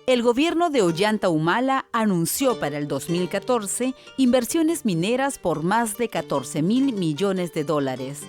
El gobierno de Ollanta Humala anunció para el 2014 inversiones mineras por más de 14.000 millones de dólares,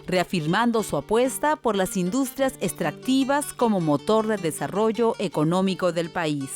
reafirmando su apuesta por las industrias extractivas como motor de desarrollo económico del país.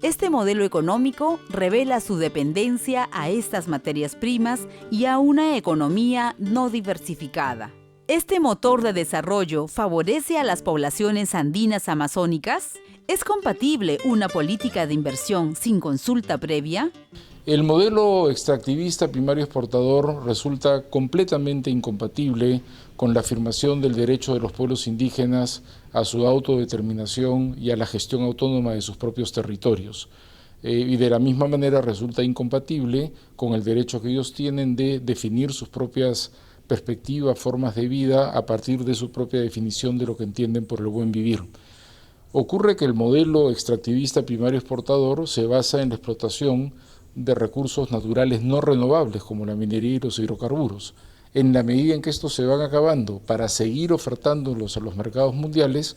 Este modelo económico revela su dependencia a estas materias primas y a una economía no diversificada. ¿Este motor de desarrollo favorece a las poblaciones andinas amazónicas? ¿Es compatible una política de inversión sin consulta previa? El modelo extractivista primario exportador resulta completamente incompatible con la afirmación del derecho de los pueblos indígenas a su autodeterminación y a la gestión autónoma de sus propios territorios. Y de la misma manera resulta incompatible con el derecho que ellos tienen de definir sus propias perspectivas, formas de vida a partir de su propia definición de lo que entienden por el buen vivir. Ocurre que el modelo extractivista primario exportador se basa en la explotación de recursos naturales no renovables como la minería y los hidrocarburos. En la medida en que estos se van acabando para seguir ofertándolos a los mercados mundiales,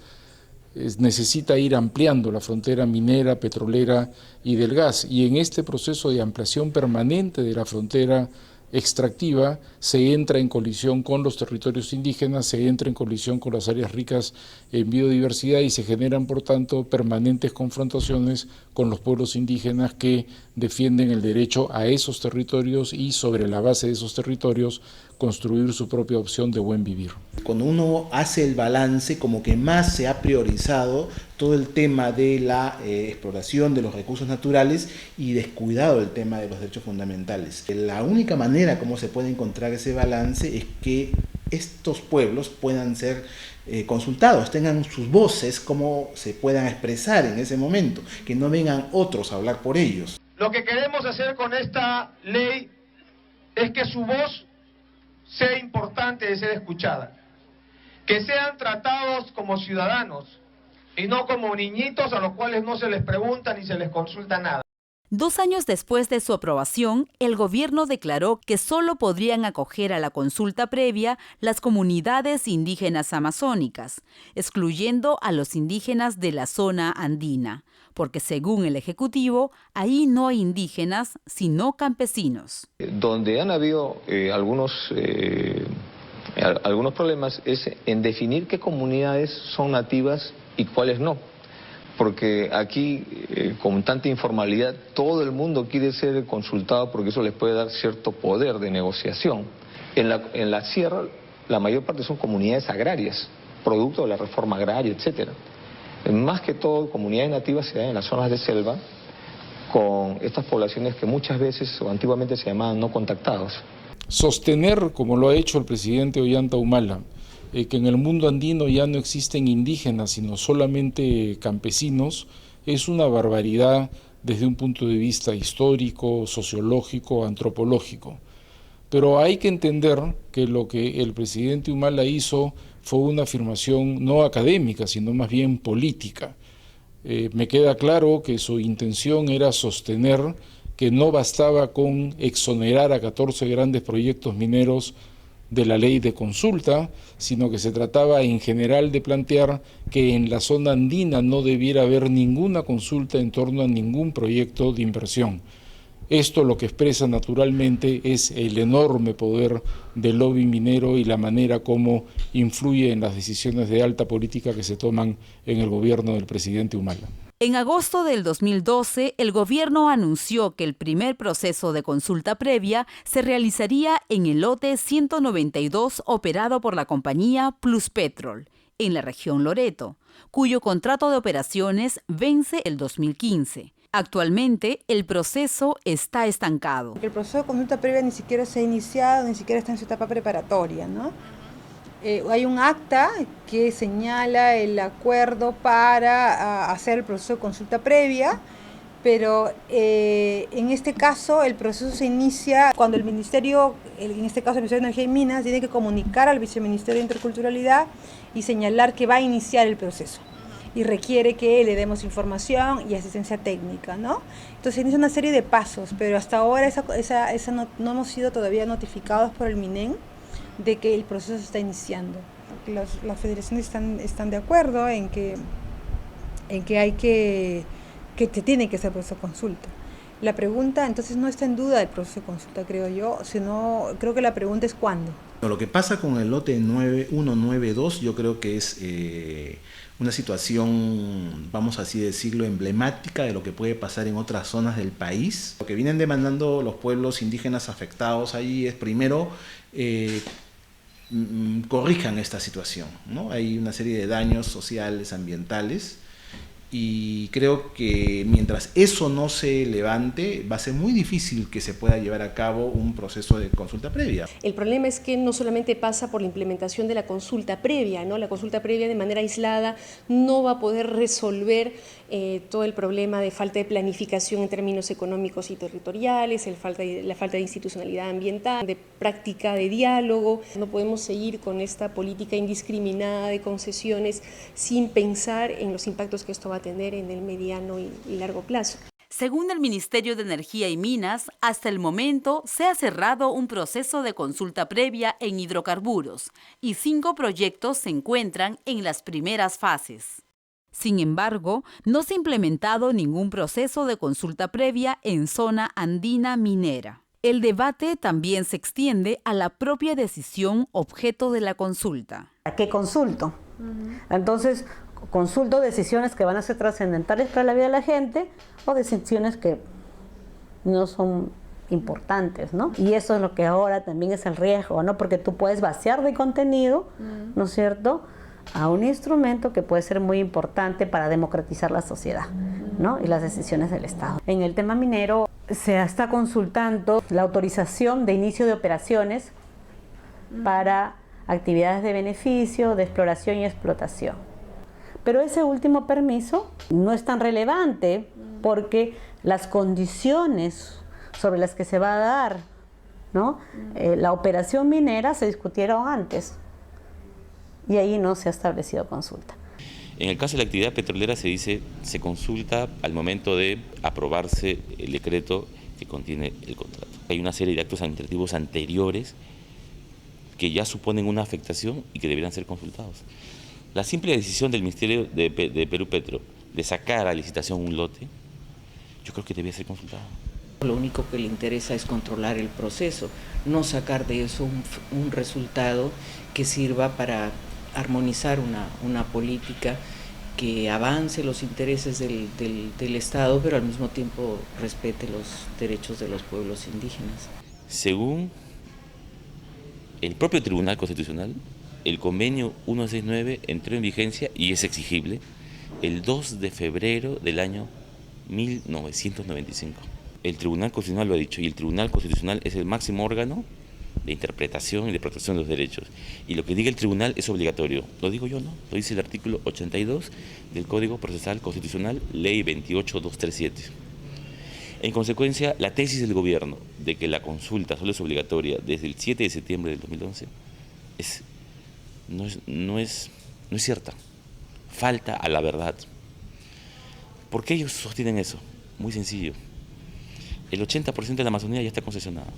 necesita ir ampliando la frontera minera, petrolera y del gas. Y en este proceso de ampliación permanente de la frontera extractiva se entra en colisión con los territorios indígenas, se entra en colisión con las áreas ricas en biodiversidad y se generan, por tanto, permanentes confrontaciones con los pueblos indígenas que defienden el derecho a esos territorios y sobre la base de esos territorios construir su propia opción de buen vivir. Cuando uno hace el balance, como que más se ha priorizado todo el tema de la exploración de los recursos naturales y descuidado el tema de los derechos fundamentales. La única manera como se puede encontrar ese balance es que estos pueblos puedan ser consultados, tengan sus voces, como se puedan expresar en ese momento, que no vengan otros a hablar por ellos. Lo que queremos hacer con esta ley es que su voz sea importante de ser escuchada, que sean tratados como ciudadanos y no como niñitos a los cuales no se les pregunta ni se les consulta nada. 2 años después de su aprobación, el gobierno declaró que solo podrían acoger a la consulta previa las comunidades indígenas amazónicas, excluyendo a los indígenas de la zona andina, porque según el Ejecutivo, ahí no hay indígenas, sino campesinos. Donde han habido algunos problemas es en definir qué comunidades son nativas y cuáles no. Porque aquí, con tanta informalidad, todo el mundo quiere ser consultado porque eso les puede dar cierto poder de negociación. En la sierra, la mayor parte son comunidades agrarias, producto de la reforma agraria, etcétera. Más que todo, comunidades nativas se dan en las zonas de selva, con estas poblaciones que muchas veces o antiguamente se llamaban no contactados. Sostener, como lo ha hecho el presidente Ollanta Humala, que en el mundo andino ya no existen indígenas, sino solamente campesinos, es una barbaridad desde un punto de vista histórico, sociológico, antropológico. Pero hay que entender que lo que el presidente Humala hizo fue una afirmación no académica, sino más bien política. Me queda claro que su intención era sostener que no bastaba con exonerar a 14 grandes proyectos mineros de la ley de consulta, sino que se trataba en general de plantear que en la zona andina no debiera haber ninguna consulta en torno a ningún proyecto de inversión. Esto lo que expresa naturalmente es el enorme poder del lobby minero y la manera como influye en las decisiones de alta política que se toman en el gobierno del presidente Humala. En agosto del 2012, el gobierno anunció que el primer proceso de consulta previa se realizaría en el lote 192 operado por la compañía Pluspetrol, en la región Loreto, cuyo contrato de operaciones vence el 2015. Actualmente, el proceso está estancado. El proceso de consulta previa ni siquiera se ha iniciado, ni siquiera está en su etapa preparatoria, ¿no? Hay un acta que señala el acuerdo para hacer el proceso de consulta previa, pero en este caso el proceso se inicia cuando el Ministerio, en este caso el Ministerio de Energía y Minas, tiene que comunicar al Viceministerio de Interculturalidad y señalar que va a iniciar el proceso y requiere que le demos información y asistencia técnica, ¿no? Entonces inicia una serie de pasos, pero hasta ahora no hemos sido todavía notificados por el MINEN de que el proceso se está iniciando. Las federaciones están de acuerdo en que hay que que se tiene que hacer proceso de consulta. La pregunta entonces no está en duda el proceso de consulta, creo yo, sino creo que la pregunta es ¿cuándo? Lo que pasa con el lote 9192 yo creo que es una situación, vamos así decirlo, emblemática de lo que puede pasar en otras zonas del país. Lo que vienen demandando los pueblos indígenas afectados ahí es primero corrijan esta situación, ¿no? Hay una serie de daños sociales, ambientales, y creo que mientras eso no se levante, va a ser muy difícil que se pueda llevar a cabo un proceso de consulta previa. El problema es que no solamente pasa por la implementación de la consulta previa, ¿no? La consulta previa de manera aislada no va a poder resolver todo el problema de falta de planificación en términos económicos y territoriales, la falta de institucionalidad ambiental, de práctica de diálogo. No podemos seguir con esta política indiscriminada de concesiones sin pensar en los impactos que esto va a tener en el mediano y largo plazo. Según el Ministerio de Energía y Minas, hasta el momento se ha cerrado un proceso de consulta previa en hidrocarburos y 5 proyectos se encuentran en las primeras fases. Sin embargo, no se ha implementado ningún proceso de consulta previa en zona andina minera. El debate también se extiende a la propia decisión objeto de la consulta. ¿A qué consulto? Entonces, consulto decisiones que van a ser trascendentales para la vida de la gente o decisiones que no son importantes, ¿no? Y eso es lo que ahora también es el riesgo, ¿no? Porque tú puedes vaciar de contenido, ¿no es cierto?, a un instrumento que puede ser muy importante para democratizar la sociedad, ¿no? Y las decisiones del Estado. En el tema minero se está consultando la autorización de inicio de operaciones para actividades de beneficio, de exploración y explotación. Pero ese último permiso no es tan relevante porque las condiciones sobre las que se va a dar, ¿no? La operación minera se discutieron antes y ahí no se ha establecido consulta. En el caso de la actividad petrolera se consulta al momento de aprobarse el decreto que contiene el contrato. Hay una serie de actos administrativos anteriores que ya suponen una afectación y que deberán ser consultados. La simple decisión del Ministerio de Perú Petro de sacar a licitación un lote, yo creo que debía ser consultado. Lo único que le interesa es controlar el proceso, no sacar de eso un resultado que sirva para armonizar una política que avance los intereses del Estado, pero al mismo tiempo respete los derechos de los pueblos indígenas. Según el propio Tribunal Constitucional, el convenio 169 entró en vigencia y es exigible el 2 de febrero del año 1995. El Tribunal Constitucional lo ha dicho y el Tribunal Constitucional es el máximo órgano de interpretación y de protección de los derechos. Y lo que diga el tribunal es obligatorio. Lo digo yo, ¿no? Lo dice el artículo 82 del Código Procesal Constitucional, Ley 28237. En consecuencia, la tesis del gobierno de que la consulta solo es obligatoria desde el 7 de septiembre del 2011 no es cierta. Falta a la verdad. ¿Por qué ellos sostienen eso? Muy sencillo. El 80% de la Amazonía ya está concesionada.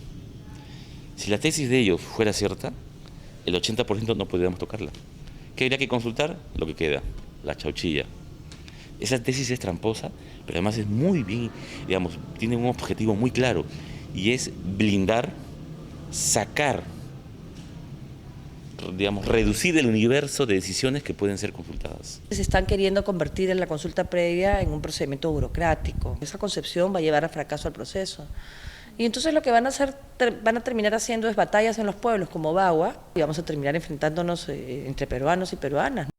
Si la tesis de ellos fuera cierta, el 80% no podríamos tocarla. ¿Qué habría que consultar? Lo que queda, la chauchilla. Esa tesis es tramposa, pero además es muy bien, digamos, tiene un objetivo muy claro, y es blindar, sacar, digamos, reducir el universo de decisiones que pueden ser consultadas. Se están queriendo convertir en la consulta previa en un procedimiento burocrático. Esa concepción va a llevar a fracaso al proceso. Y entonces lo que van a terminar haciendo es batallas en los pueblos como Bagua, y vamos a terminar enfrentándonos entre peruanos y peruanas.